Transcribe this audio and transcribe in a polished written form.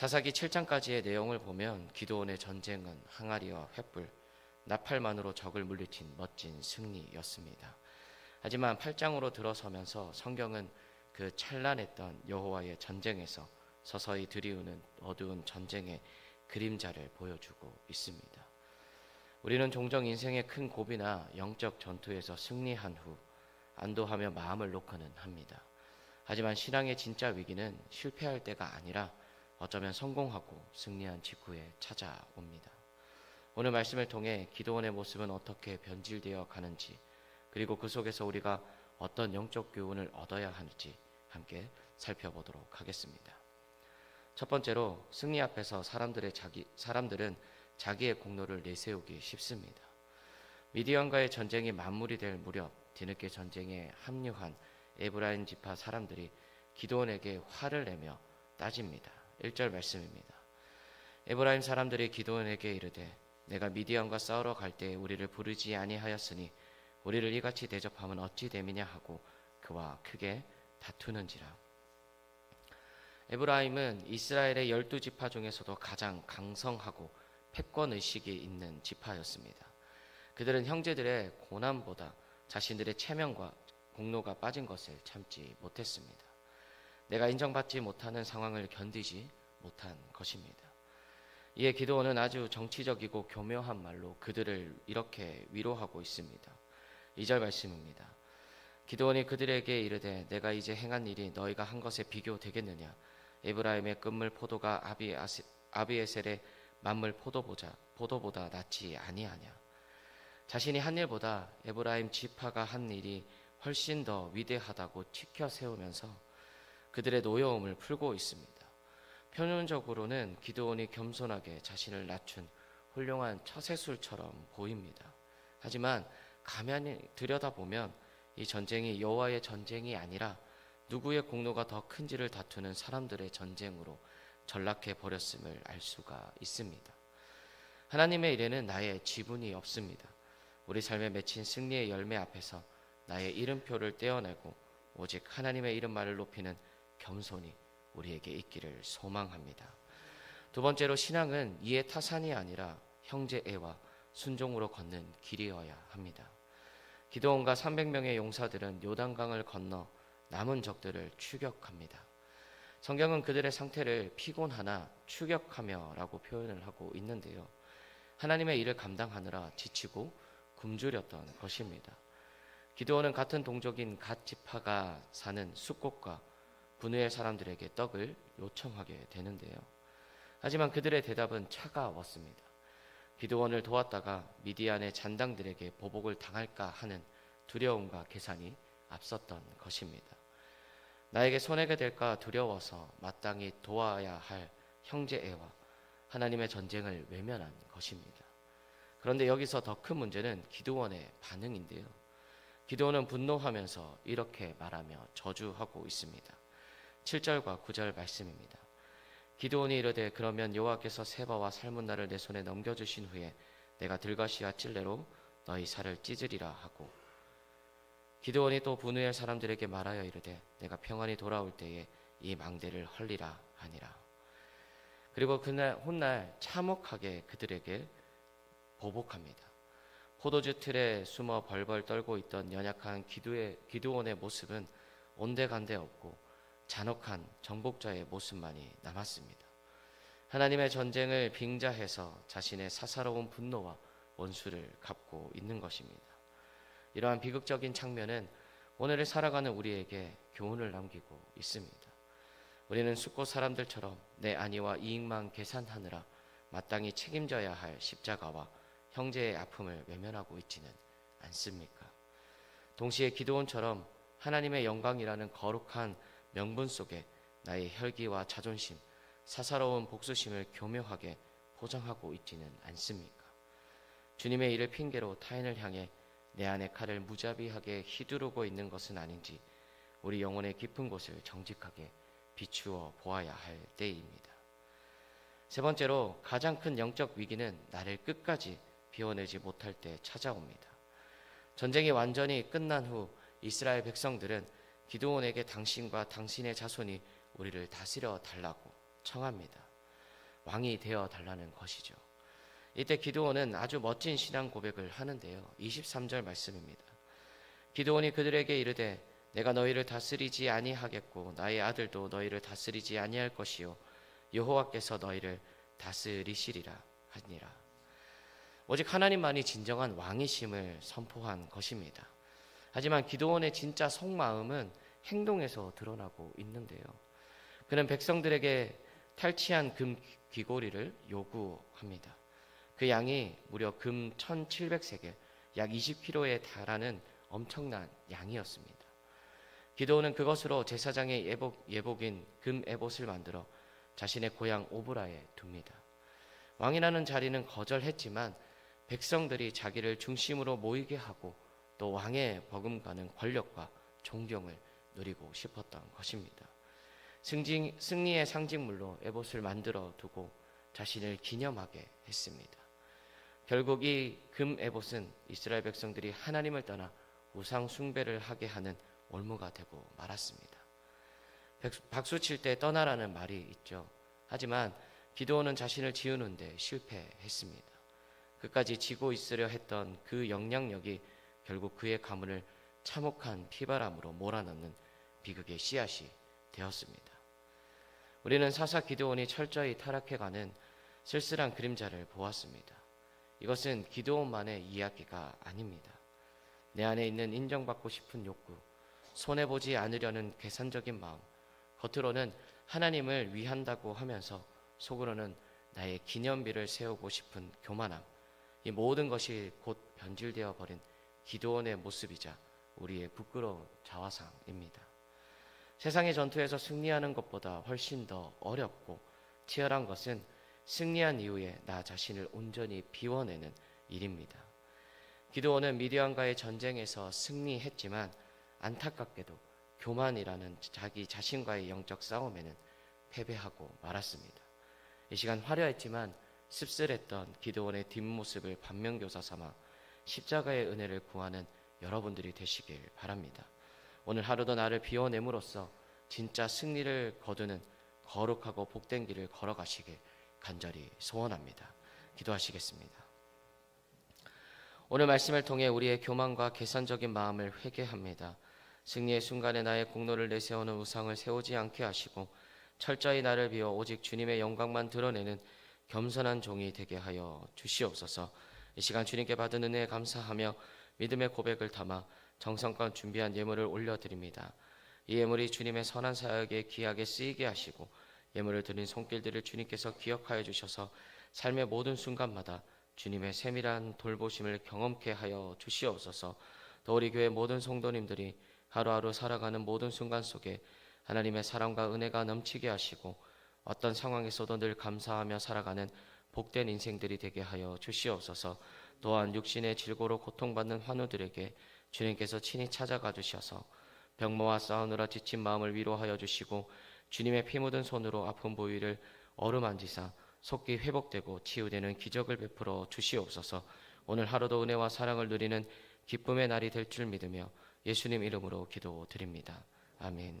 사사기 7장까지의 내용을 보면 기드온의 전쟁은 항아리와 횃불, 나팔만으로 적을 물리친 멋진 승리였습니다. 하지만 8장으로 들어서면서 성경은 그 찬란했던 여호와의 전쟁에서 서서히 드리우는 어두운 전쟁의 그림자를 보여주고 있습니다. 우리는 종종 인생의 큰 고비나 영적 전투에서 승리한 후 안도하며 마음을 놓고는 합니다. 하지만 신앙의 진짜 위기는 실패할 때가 아니라 어쩌면 성공하고 승리한 직후에 찾아옵니다. 오늘 말씀을 통해 기드온의 모습은 어떻게 변질되어 가는지, 그리고 그 속에서 우리가 어떤 영적 교훈을 얻어야 할지 함께 살펴보도록 하겠습니다. 첫 번째로, 승리 앞에서 사람들은 자기의 공로를 내세우기 쉽습니다. 미디안과의 전쟁이 마무리 될 무렵 뒤늦게 전쟁에 합류한 에브라임 지파 사람들이 기드온에게 화를 내며 따집니다. 1절 말씀입니다. 에브라임 사람들이 기드온에게 이르되 내가 미디안과 싸우러 갈 때에 우리를 부르지 아니하였으니 우리를 이같이 대접하면 어찌 됨이냐 하고 그와 크게 다투는지라. 에브라임은 이스라엘의 12지파 중에서도 가장 강성하고 패권의식이 있는 지파였습니다. 그들은 형제들의 고난보다 자신들의 체면과 공로가 빠진 것을 참지 못했습니다. 내가 인정받지 못하는 상황을 견디지 못한 것입니다. 이에 기드온은 아주 정치적이고 교묘한 말로 그들을 이렇게 위로하고 있습니다. 2절 말씀입니다. 기드온이 그들에게 이르되 내가 이제 행한 일이 너희가 한 것에 비교되겠느냐. 에브라임의 끝물 포도가 아비에셀의 만물 포도보다 낫지 아니하냐. 자신이 한 일보다 에브라임 지파가 한 일이 훨씬 더 위대하다고 치켜 세우면서 그들의 노여움을 풀고 있습니다. 표면적으로는 기드온이 겸손하게 자신을 낮춘 훌륭한 처세술처럼 보입니다. 하지만 가만히 들여다보면 이 전쟁이 여호와의 전쟁이 아니라 누구의 공로가 더 큰지를 다투는 사람들의 전쟁으로 전락해 버렸음을 알 수가 있습니다. 하나님의 일에는 나의 지분이 없습니다. 우리 삶에 맺힌 승리의 열매 앞에서 나의 이름표를 떼어내고 오직 하나님의 이름만을 높이는 겸손이 우리에게 있기를 소망합니다. 두 번째로, 신앙은 이해 타산이 아니라 형제애와 순종으로 걷는 길이어야 합니다. 기드온과 300명의 용사들은 요단강을 건너 남은 적들을 추격합니다. 성경은 그들의 상태를 피곤하나 추격하며라고 표현을 하고 있는데요. 하나님의 일을 감당하느라 지치고 굶주렸던 것입니다. 기드온은 같은 동족인 갓 지파가 사는 숫곳과 분우엘 사람들에게 떡을 요청하게 되는데요. 하지만 그들의 대답은 차가웠습니다. 기드온을 도왔다가 미디안의 잔당들에게 보복을 당할까 하는 두려움과 계산이 앞섰던 것입니다. 나에게 손해가 될까 두려워서 마땅히 도와야 할 형제애와 하나님의 전쟁을 외면한 것입니다. 그런데 여기서 더 큰 문제는 기드온의 반응인데요. 기드온은 분노하면서 이렇게 말하며 저주하고 있습니다. 7절과 9절 말씀입니다. 기드온이 이르되 그러면 여호와께서 세바와 살문나를 내 손에 넘겨주신 후에 내가 들가시와 찔레로 너희 살을 찢으리라 하고, 기드온이 또 분우엘 사람들에게 말하여 이르되 내가 평안히 돌아올 때에 이 망대를 헐리라 하니라. 그리고 그날 훗날 참혹하게 그들에게 보복합니다. 포도주 틀에 숨어 벌벌 떨고 있던 연약한 기드온의 모습은 온데간데 없고 잔혹한 정복자의 모습만이 남았습니다. 하나님의 전쟁을 빙자해서 자신의 사사로운 분노와 원수를 갚고 있는 것입니다. 이러한 비극적인 장면은 오늘을 살아가는 우리에게 교훈을 남기고 있습니다. 우리는 숫곳 사람들처럼 내 안위와 이익만 계산하느라 마땅히 책임져야 할 십자가와 형제의 아픔을 외면하고 있지는 않습니까? 동시에 기드온처럼 하나님의 영광이라는 거룩한 명분 속에 나의 혈기와 자존심, 사사로운 복수심을 교묘하게 포장하고 있지는 않습니까? 주님의 일을 핑계로 타인을 향해 내 안의 칼을 무자비하게 휘두르고 있는 것은 아닌지 우리 영혼의 깊은 곳을 정직하게 비추어 보아야 할 때입니다. 세 번째로, 가장 큰 영적 위기는 나를 끝까지 비워내지 못할 때 찾아옵니다. 전쟁이 완전히 끝난 후 이스라엘 백성들은 기드온에게 당신과 당신의 자손이 우리를 다스려 달라고 청합니다. 왕이 되어 달라는 것이죠. 이때 기드온은 아주 멋진 신앙 고백을 하는데요. 23절 말씀입니다. 기드온이 그들에게 이르되 내가 너희를 다스리지 아니하겠고 나의 아들도 너희를 다스리지 아니할 것이요 여호와께서 너희를 다스리시리라 하니라. 오직 하나님만이 진정한 왕이심을 선포한 것입니다. 하지만 기드온의 진짜 속마음은 행동에서 드러나고 있는데요. 그는 백성들에게 탈취한 금 귀고리를 요구합니다. 그 양이 무려 금 1700세겔, 약 20kg에 달하는 엄청난 양이었습니다. 기드온은 그것으로 제사장의 예복인 금 에봇을 만들어 자신의 고향 오브라에 둡니다. 왕이라는 자리는 거절했지만 백성들이 자기를 중심으로 모이게 하고 또 왕의 버금가는 권력과 존경을 누리고 싶었던 것입니다. 승리의 상징물로 에봇을 만들어 두고 자신을 기념하게 했습니다. 결국 이 금 에봇은 이스라엘 백성들이 하나님을 떠나 우상 숭배를 하게 하는 올무가 되고 말았습니다. 박수 칠 때 떠나라는 말이 있죠. 하지만 기드온은 자신을 지우는데 실패했습니다. 끝까지 지고 있으려 했던 그 영향력이 결국 그의 가문을 참혹한 피바람으로 몰아넣는 비극의 씨앗이 되었습니다. 우리는 사사 기드온이 철저히 타락해가는 쓸쓸한 그림자를 보았습니다. 이것은 기드온만의 이야기가 아닙니다. 내 안에 있는 인정받고 싶은 욕구, 손해보지 않으려는 계산적인 마음, 겉으로는 하나님을 위한다고 하면서 속으로는 나의 기념비를 세우고 싶은 교만함, 이 모든 것이 곧 변질되어 버린 기드온의 모습이자 우리의 부끄러운 자화상입니다. 세상의 전투에서 승리하는 것보다 훨씬 더 어렵고 치열한 것은 승리한 이후에 나 자신을 온전히 비워내는 일입니다. 기드온은 미디안과의 전쟁에서 승리했지만 안타깝게도 교만이라는 자기 자신과의 영적 싸움에는 패배하고 말았습니다. 이 시간 화려했지만 씁쓸했던 기드온의 뒷모습을 반면교사 삼아 십자가의 은혜를 구하는 여러분들이 되시길 바랍니다. 오늘 하루도 나를 비워냄으로써 진짜 승리를 거두는 거룩하고 복된 길을 걸어가시길 간절히 소원합니다. 기도하시겠습니다. 오늘 말씀을 통해 우리의 교만과 계산적인 마음을 회개합니다. 승리의 순간에 나의 공로를 내세우는 우상을 세우지 않게 하시고 철저히 나를 비워 오직 주님의 영광만 드러내는 겸손한 종이 되게 하여 주시옵소서. 이 시간 주님께 받은 은혜에 감사하며 믿음의 고백을 담아 정성껏 준비한 예물을 올려드립니다. 이 예물이 주님의 선한 사역에 귀하게 쓰이게 하시고 예물을 드린 손길들을 주님께서 기억하여 주셔서 삶의 모든 순간마다 주님의 세밀한 돌보심을 경험케 하여 주시옵소서. 또 우리 교회 모든 성도님들이 하루하루 살아가는 모든 순간 속에 하나님의 사랑과 은혜가 넘치게 하시고 어떤 상황에서도 늘 감사하며 살아가는 복된 인생들이 되게 하여 주시옵소서. 또한 육신의 질고로 고통받는 환우들에게 주님께서 친히 찾아가 주셔서 병모와 싸우느라 지친 마음을 위로하여 주시고 주님의 피 묻은 손으로 아픈 부위를 어루만지사 속기 회복되고 치유되는 기적을 베풀어 주시옵소서. 오늘 하루도 은혜와 사랑을 누리는 기쁨의 날이 될 줄 믿으며 예수님 이름으로 기도드립니다. 아멘.